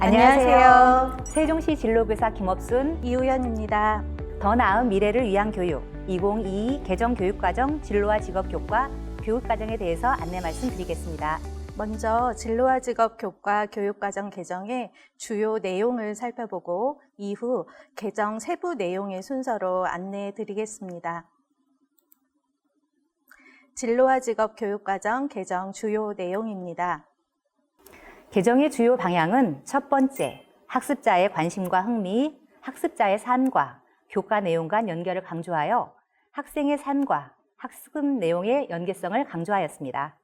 안녕하세요. 세종시 진로교사 김업순, 이우연입니다. 더 나은 미래를 위한 교육 2022 개정 교육과정 진로와 직업교과 교육과정에 대해서 안내 말씀드리겠습니다. 먼저 진로와 직업 교과 교육과정 개정의 주요 내용을 살펴보고 이후 개정 세부 내용의 순서로 안내해 드리겠습니다. 진로와 직업 교육과정 개정 주요 내용입니다. 개정의 주요 방향은 첫 번째, 학습자의 관심과 흥미, 학습자의 삶과 교과 내용 간 연결을 강조하여 학생의 삶과 학습 내용의 연계성을 강조하였습니다.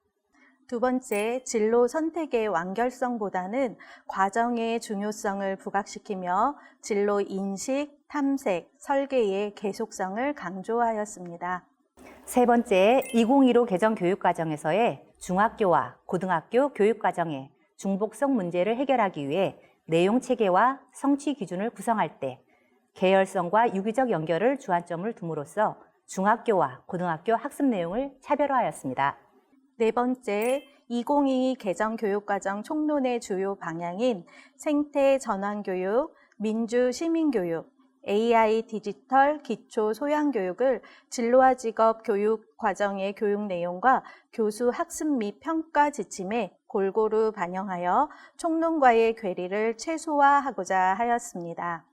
두 번째, 진로 선택의 완결성보다는 과정의 중요성을 부각시키며 진로 인식, 탐색, 설계의 계속성을 강조하였습니다. 세 번째, 2015 개정 교육과정에서의 중학교와 고등학교 교육과정의 중복성 문제를 해결하기 위해 내용 체계와 성취 기준을 구성할 때 계열성과 유기적 연결을 주안점을 둠으로써 중학교와 고등학교 학습 내용을 차별화하였습니다. 네 번째, 2022 개정 교육과정 총론의 주요 방향인 생태 전환교육, 민주 시민교육, AI 디지털 기초 소양 교육을 진로와 직업 교육 과정의 교육 내용과 교수 학습 및 평가 지침에 골고루 반영하여 총론과의 괴리를 최소화하고자 하였습니다.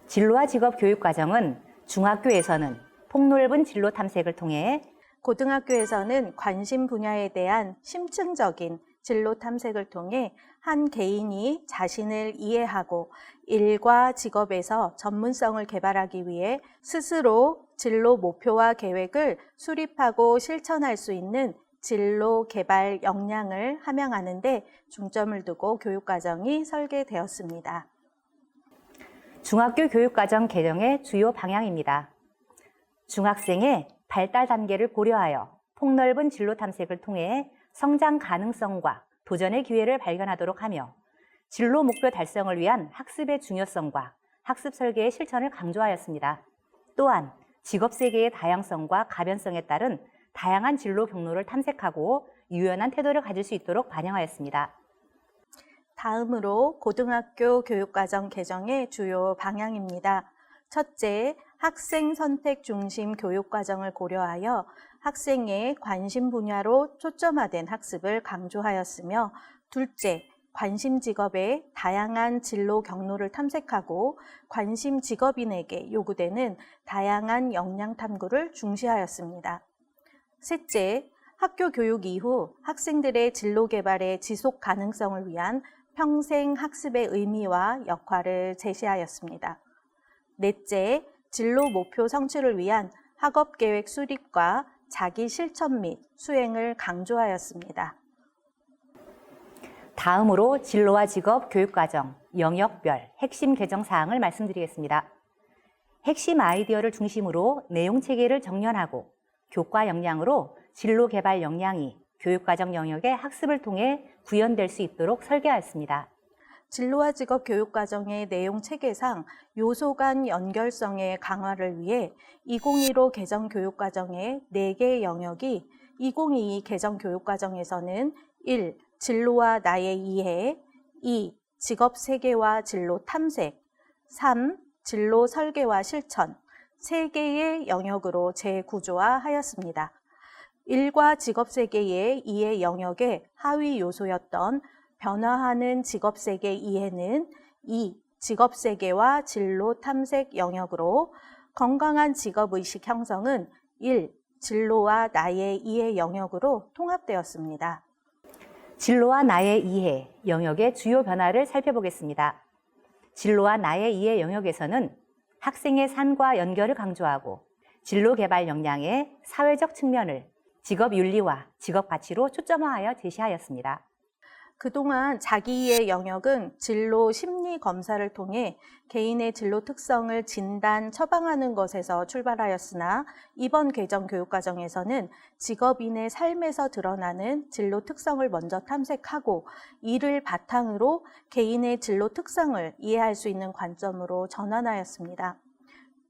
진로와 직업 교육 과정은 중학교에서는 폭넓은 진로 탐색을 통해 고등학교에서는 관심 분야에 대한 심층적인 진로 탐색을 통해 한 개인이 자신을 이해하고 일과 직업에서 전문성을 개발하기 위해 스스로 진로 목표와 계획을 수립하고 실천할 수 있는 진로 개발 역량을 함양하는 데 중점을 두고 교육과정이 설계되었습니다. 중학교 교육과정 개정의 주요 방향입니다. 중학생의 발달 단계를 고려하여 폭넓은 진로 탐색을 통해 성장 가능성과 도전의 기회를 발견하도록 하며 진로 목표 달성을 위한 학습의 중요성과 학습 설계의 실천을 강조하였습니다. 또한 직업 세계의 다양성과 가변성에 따른 다양한 진로 경로를 탐색하고 유연한 태도를 가질 수 있도록 반영하였습니다. 다음으로 고등학교 교육과정 개정의 주요 방향입니다. 첫째, 학생 선택 중심 교육과정을 고려하여 학생의 관심 분야로 초점화된 학습을 강조하였으며, 둘째, 관심 직업의 다양한 진로 경로를 탐색하고 관심 직업인에게 요구되는 다양한 역량 탐구를 중시하였습니다. 셋째, 학교 교육 이후 학생들의 진로 개발의 지속 가능성을 위한 평생 학습의 의미와 역할을 제시하였습니다. 넷째, 진로 목표 성취를 위한 학업 계획 수립과 자기 실천 및 수행을 강조하였습니다. 다음으로 진로와 직업 교육과정 영역별 핵심 개정 사항을 말씀드리겠습니다. 핵심 아이디어를 중심으로 내용 체계를 정연하고 교과 역량으로 진로 개발 역량이 교육과정 영역의 학습을 통해 구현될 수 있도록 설계하였습니다. 진로와 직업 교육과정의 내용 체계상 요소 간 연결성의 강화를 위해 2015 개정 교육과정의 4개 영역이 2022 개정 교육과정에서는 1. 진로와 나의 이해, 2. 직업 세계와 진로 탐색, 3. 진로 설계와 실천, 3개의 영역으로 재구조화하였습니다. 1과 직업 세계의 이해 영역의 하위 요소였던 변화하는 직업 세계 이해는 2. 직업 세계와 진로 탐색 영역으로, 건강한 직업 의식 형성은 1. 진로와 나의 이해 영역으로 통합되었습니다. 진로와 나의 이해 영역의 주요 변화를 살펴보겠습니다. 진로와 나의 이해 영역에서는 학생의 삶과 연결을 강조하고 진로 개발 역량의 사회적 측면을 직업 윤리와 직업 가치로 초점화하여 제시하였습니다. 그동안 자기이해 영역은 진로 심리 검사를 통해 개인의 진로 특성을 진단, 처방하는 것에서 출발하였으나 이번 개정 교육과정에서는 직업인의 삶에서 드러나는 진로 특성을 먼저 탐색하고 이를 바탕으로 개인의 진로 특성을 이해할 수 있는 관점으로 전환하였습니다.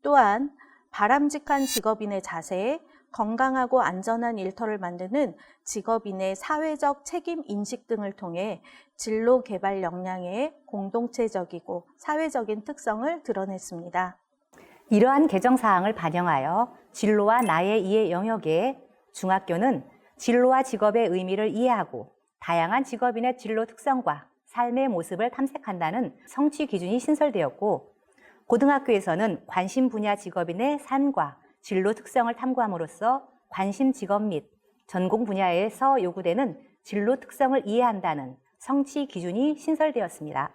또한 바람직한 직업인의 자세, 건강하고 안전한 일터를 만드는 직업인의 사회적 책임 인식 등을 통해 진로 개발 역량의 공동체적이고 사회적인 특성을 드러냈습니다. 이러한 개정 사항을 반영하여 진로와 나의 이해 영역에 중학교는 진로와 직업의 의미를 이해하고 다양한 직업인의 진로 특성과 삶의 모습을 탐색한다는 성취 기준이 신설되었고, 고등학교에서는 관심 분야 직업인의 삶과 진로 특성을 탐구함으로써 관심 직업 및 전공 분야에서 요구되는 진로 특성을 이해한다는 성취 기준이 신설되었습니다.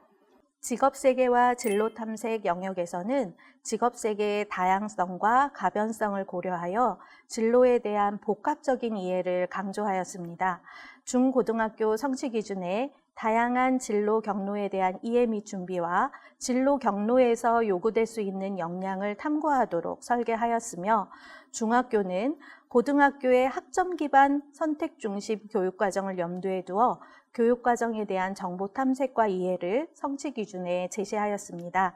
직업세계와 진로탐색 영역에서는 직업세계의 다양성과 가변성을 고려하여 진로에 대한 복합적인 이해를 강조하였습니다. 중고등학교 성취기준에 다양한 진로 경로에 대한 이해 및 준비와 진로 경로에서 요구될 수 있는 역량을 탐구하도록 설계하였으며, 중학교는 고등학교의 학점 기반 선택 중심 교육과정을 염두에 두어 교육과정에 대한 정보 탐색과 이해를 성취 기준에 제시하였습니다.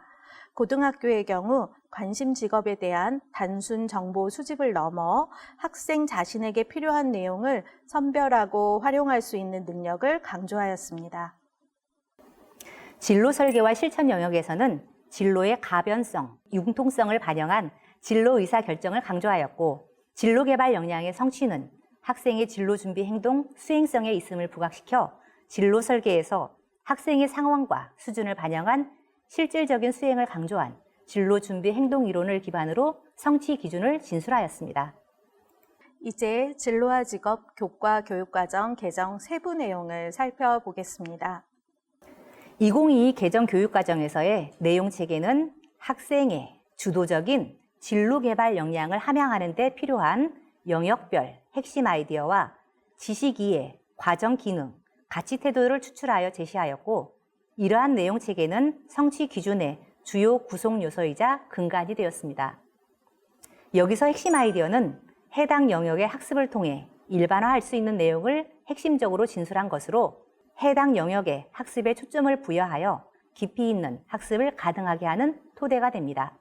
고등학교의 경우 관심 직업에 대한 단순 정보 수집을 넘어 학생 자신에게 필요한 내용을 선별하고 활용할 수 있는 능력을 강조하였습니다. 진로 설계와 실천 영역에서는 진로의 가변성, 융통성을 반영한 진로 의사 결정을 강조하였고, 진로 개발 역량의 성취는 학생의 진로 준비 행동 수행성에 있음을 부각시켜 진로 설계에서 학생의 상황과 수준을 반영한 실질적인 수행을 강조한 진로 준비 행동 이론을 기반으로 성취 기준을 진술하였습니다. 이제 진로와 직업 교과 교육과정 개정 세부 내용을 살펴보겠습니다. 2022 개정 교육과정에서의 내용 체계는 학생의 주도적인 진로 개발 역량을 함양하는 데 필요한 영역별 핵심 아이디어와 지식 이해, 과정 기능, 가치 태도를 추출하여 제시하였고, 이러한 내용 체계는 성취 기준의 주요 구성 요소이자 근간이 되었습니다. 여기서 핵심 아이디어는 해당 영역의 학습을 통해 일반화할 수 있는 내용을 핵심적으로 진술한 것으로 해당 영역의 학습에 초점을 부여하여 깊이 있는 학습을 가능하게 하는 토대가 됩니다.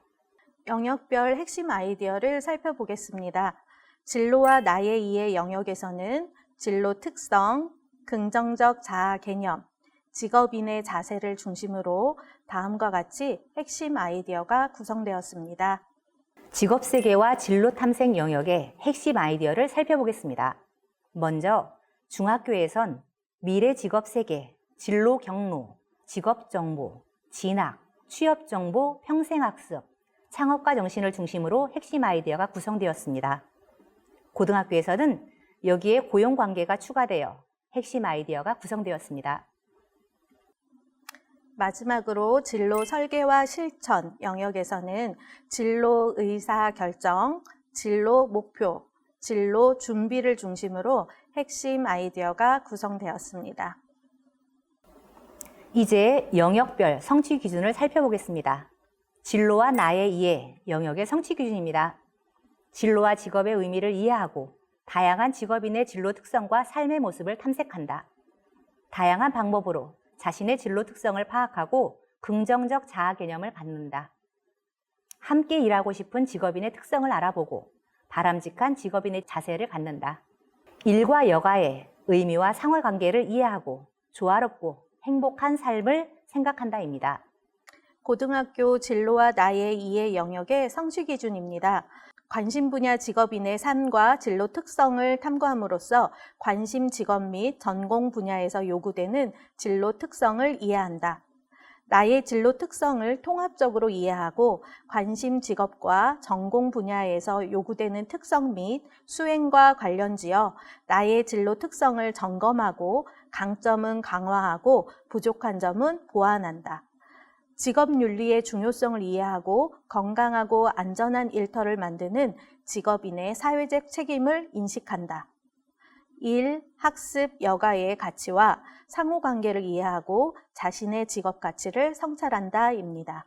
영역별 핵심 아이디어를 살펴보겠습니다. 진로와 나의 이해 영역에서는 진로 특성, 긍정적 자아 개념, 직업인의 자세를 중심으로 다음과 같이 핵심 아이디어가 구성되었습니다. 직업세계와 진로 탐색 영역의 핵심 아이디어를 살펴보겠습니다. 먼저 중학교에선 미래 직업세계, 진로 경로, 직업정보, 진학, 취업정보, 평생학습, 창업가 정신을 중심으로 핵심 아이디어가 구성되었습니다. 고등학교에서는 여기에 고용관계가 추가되어 핵심 아이디어가 구성되었습니다. 마지막으로 진로 설계와 실천 영역에서는 진로 의사 결정, 진로 목표, 진로 준비를 중심으로 핵심 아이디어가 구성되었습니다. 이제 영역별 성취 기준을 살펴보겠습니다. 진로와 나의 이해 영역의 성취 기준입니다. 진로와 직업의 의미를 이해하고 다양한 직업인의 진로 특성과 삶의 모습을 탐색한다. 다양한 방법으로 자신의 진로 특성을 파악하고 긍정적 자아 개념을 갖는다. 함께 일하고 싶은 직업인의 특성을 알아보고 바람직한 직업인의 자세를 갖는다. 일과 여가의 의미와 상호관계를 이해하고 조화롭고 행복한 삶을 생각한다입니다. 고등학교 진로와 나의 이해 영역의 성취 기준입니다. 관심 분야 직업인의 삶과 진로 특성을 탐구함으로써 관심 직업 및 전공 분야에서 요구되는 진로 특성을 이해한다. 나의 진로 특성을 통합적으로 이해하고 관심 직업과 전공 분야에서 요구되는 특성 및 수행과 관련지어 나의 진로 특성을 점검하고 강점은 강화하고 부족한 점은 보완한다. 직업윤리의 중요성을 이해하고 건강하고 안전한 일터를 만드는 직업인의 사회적 책임을 인식한다. 일, 학습, 여가의 가치와 상호관계를 이해하고 자신의 직업 가치를 성찰한다입니다.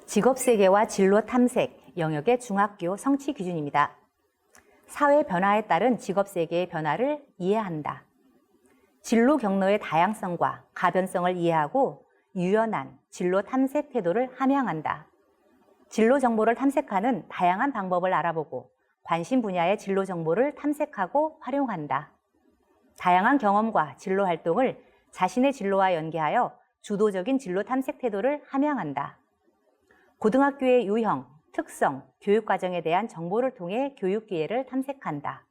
직업세계와 진로 탐색 영역의 중학교 성취 기준입니다. 사회 변화에 따른 직업세계의 변화를 이해한다. 진로 경로의 다양성과 가변성을 이해하고 유연한 진로 탐색 태도를 함양한다. 진로 정보를 탐색하는 다양한 방법을 알아보고 관심 분야의 진로 정보를 탐색하고 활용한다. 다양한 경험과 진로 활동을 자신의 진로와 연계하여 주도적인 진로 탐색 태도를 함양한다. 고등학교의 유형, 특성, 교육과정에 대한 정보를 통해 교육 기회를 탐색한다.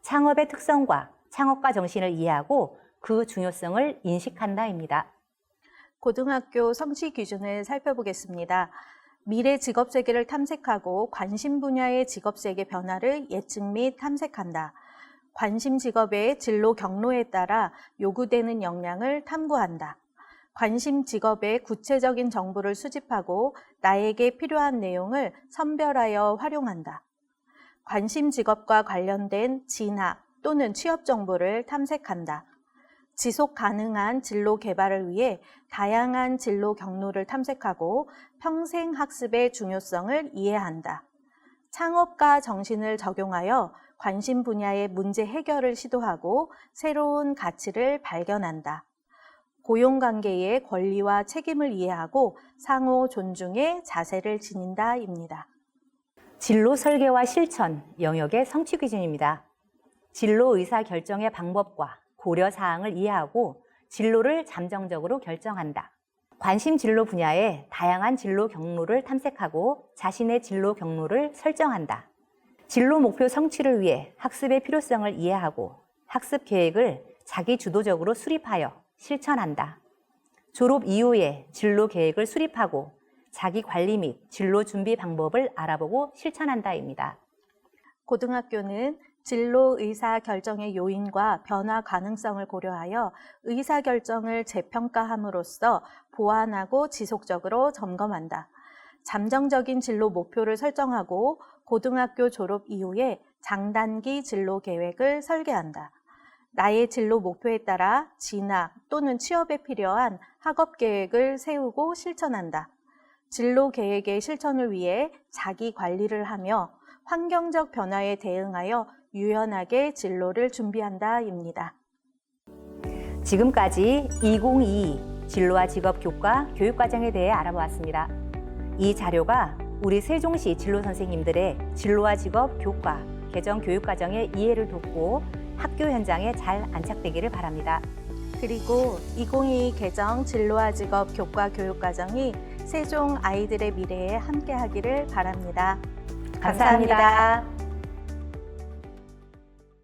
창업의 특성과 창업가 정신을 이해하고 그 중요성을 인식한다입니다. 고등학교 성취 기준을 살펴보겠습니다. 미래 직업 세계를 탐색하고 관심 분야의 직업 세계 변화를 예측 및 탐색한다. 관심 직업의 진로 경로에 따라 요구되는 역량을 탐구한다. 관심 직업의 구체적인 정보를 수집하고 나에게 필요한 내용을 선별하여 활용한다. 관심 직업과 관련된 진학 또는 취업 정보를 탐색한다. 지속 가능한 진로 개발을 위해 다양한 진로 경로를 탐색하고 평생 학습의 중요성을 이해한다. 창업가 정신을 적용하여 관심 분야의 문제 해결을 시도하고 새로운 가치를 발견한다. 고용관계의 권리와 책임을 이해하고 상호 존중의 자세를 지닌다입니다. 진로 설계와 실천 영역의 성취 기준입니다. 진로 의사 결정의 방법과 고려 사항을 이해하고 진로를 잠정적으로 결정한다. 관심 진로 분야의 다양한 진로 경로를 탐색하고 자신의 진로 경로를 설정한다. 진로 목표 성취를 위해 학습의 필요성을 이해하고 학습 계획을 자기 주도적으로 수립하여 실천한다. 졸업 이후에 진로 계획을 수립하고 자기 관리 및 진로 준비 방법을 알아보고 실천한다입니다. 고등학교는 진로 의사 결정의 요인과 변화 가능성을 고려하여 의사 결정을 재평가함으로써 보완하고 지속적으로 점검한다. 잠정적인 진로 목표를 설정하고 고등학교 졸업 이후에 장단기 진로 계획을 설계한다. 나의 진로 목표에 따라 진학 또는 취업에 필요한 학업 계획을 세우고 실천한다. 진로 계획의 실천을 위해 자기 관리를 하며 환경적 변화에 대응하여 유연하게 진로를 준비한다입니다. 지금까지 2022 진로와 직업 교과 교육과정에 대해 알아보았습니다. 이 자료가 우리 세종시 진로 선생님들의 진로와 직업 교과 개정 교육과정의 이해를 돕고 학교 현장에 잘 안착되기를 바랍니다. 그리고 2022 개정 진로와 직업 교과 교육과정이 세종 아이들의 미래에 함께하기를 바랍니다. 감사합니다.